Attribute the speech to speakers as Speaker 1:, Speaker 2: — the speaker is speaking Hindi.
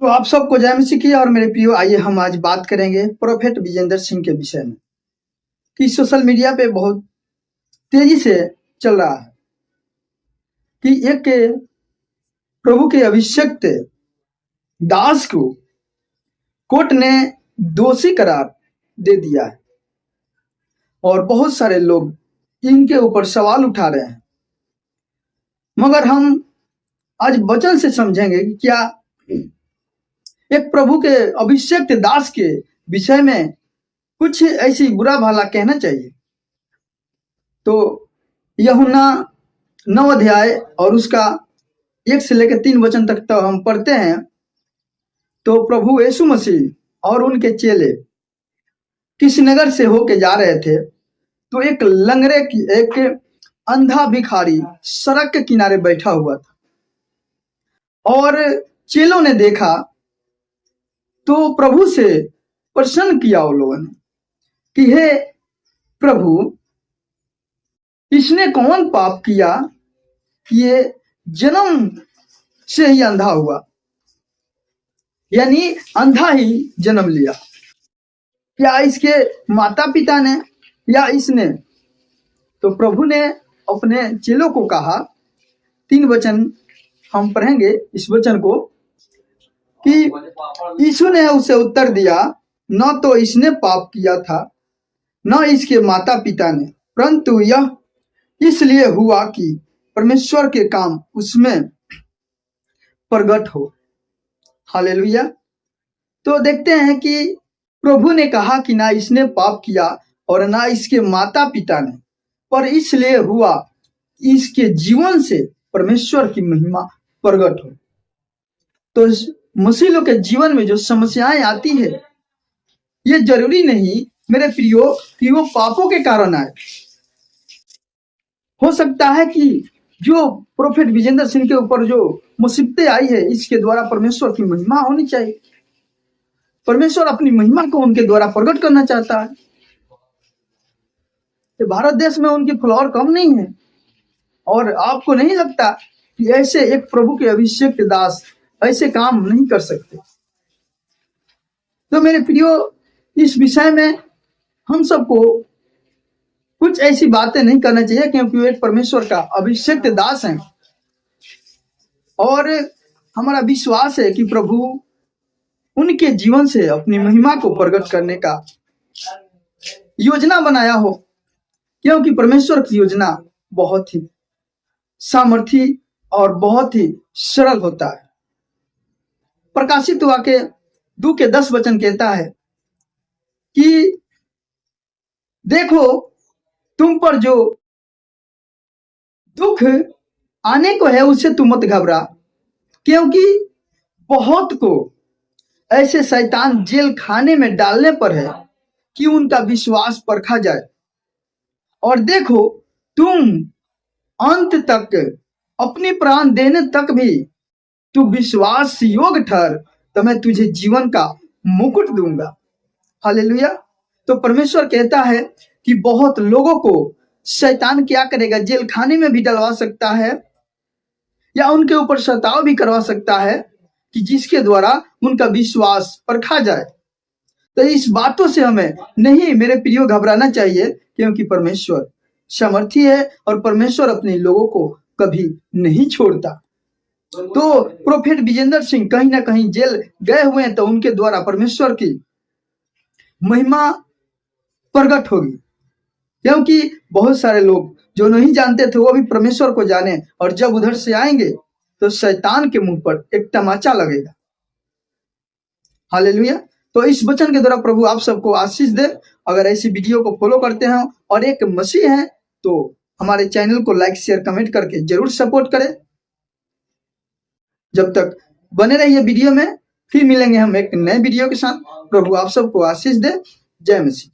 Speaker 1: तो आप सबको जय मसीह की। और मेरे प्रियो, आइए हम आज बात करेंगे प्रोफेट विजेंद्र सिंह के विषय में कि सोशल मीडिया पे बहुत तेजी से चल रहा है कि एक प्रभु के अभिषिक्त दास को कोर्ट ने दोषी करार दे दिया है और बहुत सारे लोग इनके ऊपर सवाल उठा रहे हैं। मगर हम आज वचन से समझेंगे कि क्या एक प्रभु के अभिषिक्त दास के विषय में कुछ ऐसी बुरा भला कहना चाहिए। तो यूहन्ना 9 अध्याय और उसका 1 से लेकर 3 वचन तक तो हम पढ़ते हैं। तो प्रभु यीशु मसीह और उनके चेले किसी नगर से होके जा रहे थे, तो एक लंगड़े की एक अंधा भिखारी सड़क के किनारे बैठा हुआ था और चेलों ने देखा तो प्रभु से प्रसन्न किया उन लोगों ने कि हे प्रभु, इसने कौन पाप किया कि ये जन्म से ही अंधा हुआ, यानी अंधा ही जन्म लिया? क्या इसके माता पिता ने या इसने? तो प्रभु ने अपने चेलों को कहा, 3 वचन हम पढ़ेंगे इस वचन को, कि यीशु ने उसे उत्तर दिया, न तो इसने पाप किया था न इसके माता पिता ने, परंतु यह इसलिए हुआ कि परमेश्वर के काम उसमें प्रकट हो। हालेलुया। तो देखते हैं कि प्रभु ने कहा कि ना इसने पाप किया और ना इसके माता पिता ने, पर इसलिए हुआ इसके जीवन से परमेश्वर की महिमा प्रकट हो। तो मसीह लोग के जीवन में जो समस्याएं आती है, ये जरूरी नहीं मेरे प्रियो कि वो पापों के कारण आए। हो सकता है कि जो प्रोफेट विजेंद्र सिंह के ऊपर जो मुसीबतें आई है, इसके द्वारा परमेश्वर की महिमा होनी चाहिए। परमेश्वर अपनी महिमा को उनके द्वारा प्रकट करना चाहता है। तो भारत देश में उनकी फ्लोर कम नहीं है, और आपको नहीं लगता कि ऐसे एक प्रभु के अभिषेक दास ऐसे काम नहीं कर सकते? तो मेरे प्रियो, इस विषय में हम सबको कुछ ऐसी बातें नहीं करना चाहिए, क्योंकि वो एक परमेश्वर का अभिषेक दास है और हमारा विश्वास है कि प्रभु उनके जीवन से अपनी महिमा को प्रकट करने का योजना बनाया हो, क्योंकि परमेश्वर की योजना बहुत ही सामर्थी और बहुत ही सरल होता है। प्रकाशित वाक्य 2 के 10 वचन कहता है कि देखो, तुम पर जो दुख आने को है उससे तुम मत घबरा, क्योंकि बहुत को ऐसे शैतान जेल खाने में डालने पर है कि उनका विश्वास परखा जाए। और देखो, तुम अंत तक अपनी प्राण देने तक भी तू विश्वास योग्य ठहर, तो मैं तुझे जीवन का मुकुट दूंगा। हालेलुया। तो परमेश्वर कहता है कि बहुत लोगों को शैतान क्या करेगा, जेल खाने में भी डलवा सकता है या उनके ऊपर सताव भी करवा सकता है, कि जिसके द्वारा उनका विश्वास परखा जाए। तो इस बातों से हमें नहीं मेरे प्रियो घबराना चाहिए, क्योंकि परमेश्वर सामर्थी है और परमेश्वर अपने लोगों को कभी नहीं छोड़ता। तो प्रोफेट विजेंद्र सिंह कहीं ना कहीं जेल गए हुए हैं, तो उनके द्वारा परमेश्वर की महिमा प्रकट होगी, क्योंकि बहुत सारे लोग जो नहीं जानते थे वो भी परमेश्वर को जाने, और जब उधर से आएंगे तो शैतान के मुंह पर एक तमाचा लगेगा। हालेलुया। तो इस वचन के द्वारा प्रभु आप सबको आशीष दे। अगर ऐसी वीडियो को फॉलो करते हैं और एक मसीह हैं, तो हमारे चैनल को लाइक शेयर कमेंट करके जरूर सपोर्ट करें। जब तक बने रहिए वीडियो में, फिर मिलेंगे हम एक नए वीडियो के साथ। प्रभु आप सबको आशीष दे। जय मसीह।